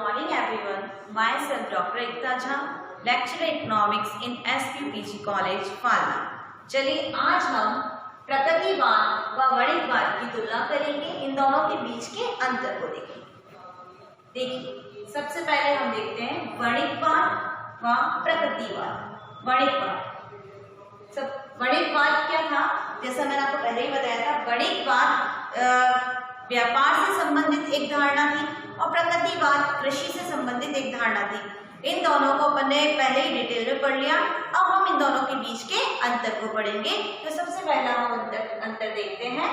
morning everyone. Myself Dr. Ekta Jha, lecturer economics in SPPG College, Falna. चलिए आज हम प्रकृतिवाद व गणितवाद की तुलना करेंगे, इन दोनों के बीच के अंतर को देखेंगे। देखिए सबसे पहले हम देखते हैं गणितवाद व प्रकृतिवाद। गणितवाद क्या था? जैसा मैंने आपको पहले ही बताया था, गणितवाद व्यापार से संबंधित एक धारणा थी और प्रकृतिवाद कृषि से संबंधित एक धारणा थी। इन दोनों को अपन ने पहले ही डिटेल में पढ़ लिया। अब हम इन दोनों के बीच के अंतर को पढ़ेंगे। तो सबसे पहला हम अंतर देखते हैं।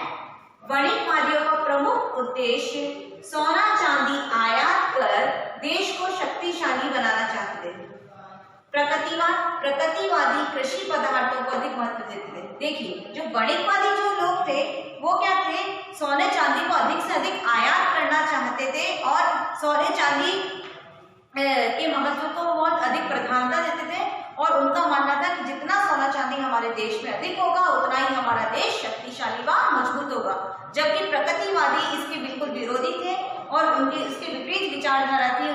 गणितवादियों का प्रमुख उद्देश्य सोना चांदी आयात कर देश को शक्तिशाली बनाना चाहते थे। प्रकृतिवादी कृषि पदार्थों को अधिक महत्व देते थे। देखिए जो गणितवादी जो लोग थे वो क्या थे, सोने चांदी को अधिक से अधिक आयात करना चाहते थे और सोने चांदी के महत्व को बहुत अधिक प्रधानता देते थे और उनका मानना था कि जितना सोना चांदी हमारे देश में अधिक होगा उतना ही हमारा देश शक्तिशाली व मजबूत होगा। जबकि प्रकृतिवादी इसके बिल्कुल विरोधी थे और उनकी इसके विपरीत विचारधारा थी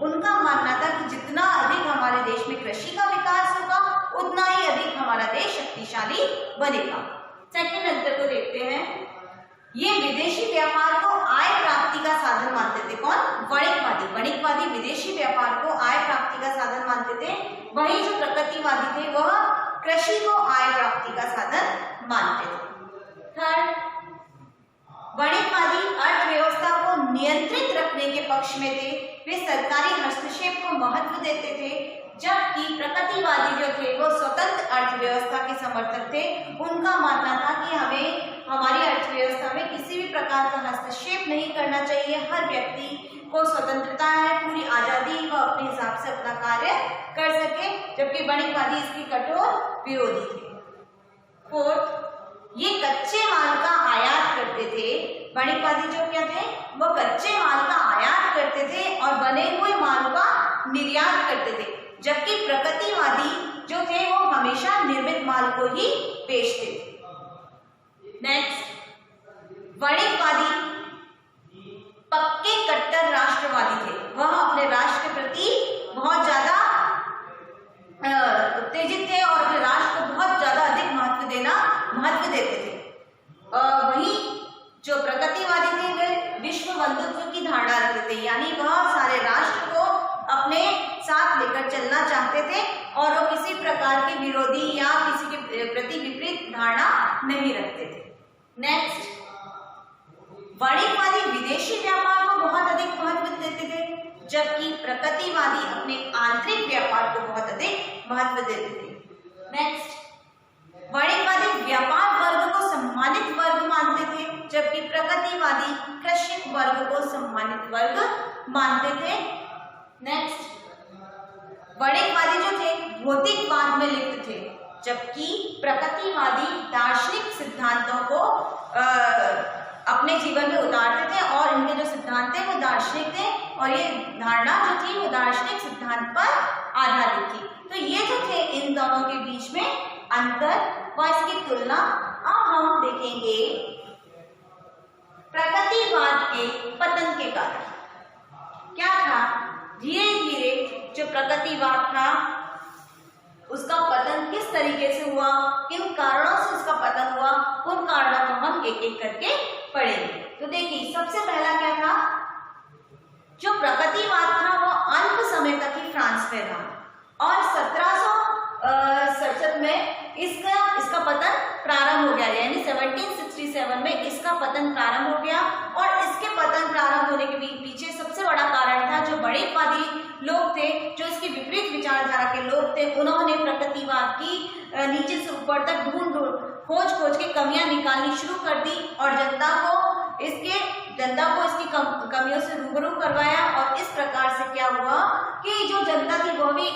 उनका मानना था कि जितना अधिक हमारे देश में कृषि का विकास होगा उतना ही अधिक हमारा देश शक्तिशाली बनेगा। सेकंड अंतर को देखते हैं। ये विदेशी व्यापार को आय प्राप्ति का साधन मानते थे। कौन? गणितवादी विदेशी व्यापार को आय प्राप्ति का साधन मानते थे। वही जो प्रकृतिवादी थे वह कृषि को आय प्राप्ति का साधन मानते थे। थर्ड, गणितवादी अर्थव्यवस्था को नियंत्रित रखने के पक्ष में थे। वे सरकारी हस्तक्षेप को महत्व देते थे, जबकि प्रकृतिवादी जो थे वो स्वतंत्र अर्थव्यवस्था के समर्थक थे। उनका मानना था कि हमें हमारी अर्थव्यवस्था में किसी भी प्रकार का हस्तक्षेप नहीं करना चाहिए। हर व्यक्ति को स्वतंत्रता है, पूरी आजादी, वो अपने हिसाब से अपना कार्य कर सके, जबकि गणितवादी इसके कठोर विरोधी थे। फोर्थ, ये कच्चे माल का आयात करते थे। गणितवादी जो क्या थे वो कच्चे माल का आयात करते थे और बने हुए माल का निर्यात करते थे, जबकि प्रकृतिवादी जो थे वो हमेशा निर्मित माल को ही बेचते थे। नेक्स्ट, गणितवादी पक्के कट्टर राष्ट्रवादी थे। वह अपने राष्ट्र के प्रति बहुत ज्यादा उत्तेजित थे और अपने राष्ट्र को बहुत ज्यादा अधिक महत्व देते थे। वही जो प्रकृतिवादी थे वे विश्व बंधुत्व की धारणा रखते थे, यानी वह सारे राष्ट्र को अपने साथ लेकर चलना चाहते थे और वो किसी प्रकार के विरोधी या किसी के प्रति विपरीत धारणा नहीं रखते थे। नेक्स्ट, गणितवादी विदेशी व्यापार को बहुत अधिक महत्व देते थे, जबकि प्रकृतिवादी अपने आंतरिक व्यापार को बहुत अधिक महत्व देते थे। नेक्स्ट, गणितवादी व्यापार वर्ग को सम्मानित वर्ग मानते थे, जबकि प्रकृतिवादी कृषक वर्ग को सम्मानित वर्ग मानते थे। नेक्स्ट, गणितवादी जो थे भौतिकवाद में लिप्त थे, जबकि प्रकृतिवादी दार्शनिक सिद्धांतों को अपने जीवन में उतारते थे और इनके जो सिद्धांत थे वो दार्शनिक थे और ये धारणा जो थी वो दार्शनिक सिद्धांत पर आधारित थी। तो ये जो थे इन दोनों के बीच में अंतर व इसकी तुलना। अब हम देखेंगे प्रकृतिवाद के पतन के कारण क्या था। धीरे धीरे जो प्रकृतिवाद था उसका पतन किस तरीके से हुआ, किन कारणों से उसका पतन हुआ, उन कारणों को हम एक एक करके पढ़ेंगे। तो देखिए सबसे पहला क्या था, जो प्रकृतिवाद था वो अल्प समय तक ही फ्रांस में था और 1767 में इसका पतन प्रारंभ हो गया, यानी 1767 में इसका पतन प्रारंभ हो गया। और इसके पतन प्रारंभ होने के पीछे सबसे बड़ा कारण था जो गणितवादी लोग थे, जो इसके विपरीत विचारधारा के लोग थे, उन्होंने प्रकृतिवाद की नीचे से ऊपर तक खोज के कमियां निकालनी शुरू कर दी और जनता को इसकी कमियों से रूबरू करवाया। और इस प्रकार से क्या हुआ कि जो जनता थी वो भी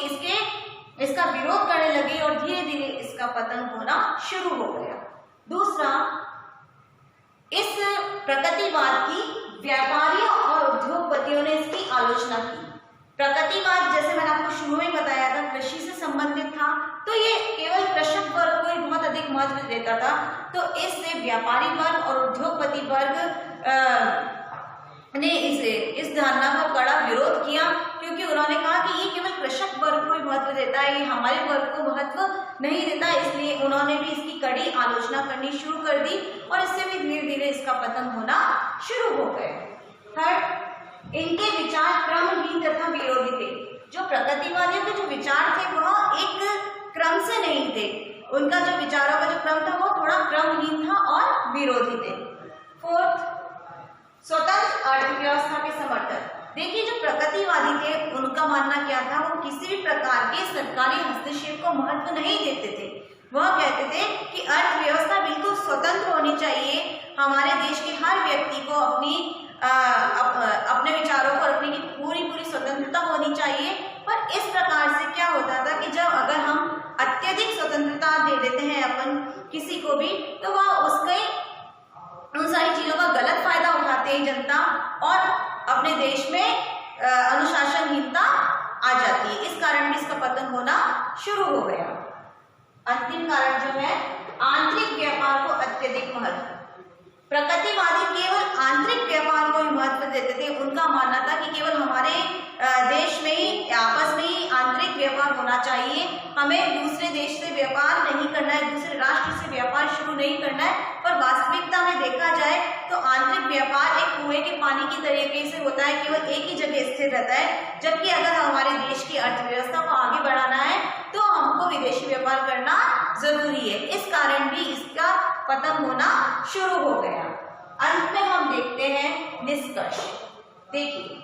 इसका विरोध करने लगी और धीरे धीरे इसका पतन होना शुरू हो गया। दूसरा, इस प्रकृतिवाद की व्यापारियों और उद्योगपतियों ने इसकी आलोचना की। प्रकृतिवाद जैसे मैंने आपको शुरू में बताया था कृषि से संबंधित था, तो ये केवल कृषक वर्ग को ही बहुत अधिक महत्व देता था। तो इससे व्यापारी वर्ग और उद्योगपति वर्ग ने इस धारणा का कड़ा विरोध किया व्यापारिक वर्ग को महत्व नहीं देता, इसलिए उन्होंने भी इसकी कड़ी आलोचना करनी शुरू कर दी और इससे भी धीरे धीरे इसका पतन होना शुरू हो गया। थर्ड, इनके विचार क्रमहीन तथा विरोधी थे। जो प्रगतिवादियों के जो विचार थे वह एक क्रम से नहीं थे, उनका जो विचारों का जो क्रम था वो थोड़ा क्रमहीन था और विरोधी थे। फोर्थ, स्वतंत्र अर्थव्यवस्था के समर्थक। देखिए जो प्रगतिवादी थे उनका मानना क्या था, वो किसी भी प्रकार के सरकारी हस्तक्षेप को महत्व नहीं देते थे। वह कहते थे कि अर्थव्यवस्था बिल्कुल स्वतंत्र होनी चाहिए, हमारे देश के हर व्यक्ति को अपने विचारों को रखने की पूरी स्वतंत्रता होनी चाहिए। पर इस प्रकार से क्या होता था कि जब अगर हम अत्यधिक स्वतंत्रता दे देते हैं अपन किसी को भी, तो वह उसके उन सारी चीजों का गलत फायदा उठाते हैं जनता और अपने देश में अनुशासनहीनता आ जाती है। इस कारण भी इसका पतन होना शुरू हो गया। अंतिम कारण जो है आंतरिक व्यापार को अत्यधिक महत्व। प्रगतिवादी केवल आंतरिक व्यापार को ही महत्व देते थे। उनका मानना था कि केवल हमारे देश में ही आपस में ही आंतरिक व्यापार होना चाहिए, हमें दूसरे देश से व्यापार नहीं करना है, दूसरे राष्ट्र से व्यापार शुरू नहीं करना है। पर वास्तविकता में देखा जाए तो आंतरिक व्यापार एक कुएं के पानी की तरीके से होता है, केवल एक ही जगह स्थिर रहता है। जबकि अगर हमारे देश की अर्थव्यवस्था को आगे बढ़ाना है तो हमको विदेशी व्यापार करना जरूरी है। इस कारण भी इसका पतन होना शुरू हो गया। अंत में हम देखते हैं निष्कर्ष। देखिए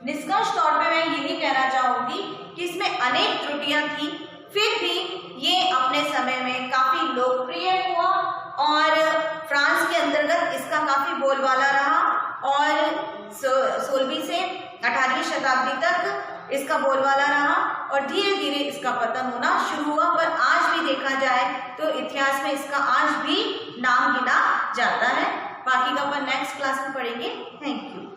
निष्कर्ष तौर पे मैं यही कहना चाहूंगी कि इसमें अनेक त्रुटियां थी, फिर भी ये अपने समय में काफी लोकप्रिय हुआ और फ्रांस के अंतर्गत इसका काफी बोलबाला रहा और 16वीं से 18वीं शताब्दी तक इसका बोलबाला रहा और धीरे धीरे इसका पतन होना शुरू हुआ। पर आज भी देखा जाए तो इतिहास में इसका आज भी नाम गिना जाता है। बाकी का अपन नेक्स्ट क्लास में पढ़ेंगे। Thank you.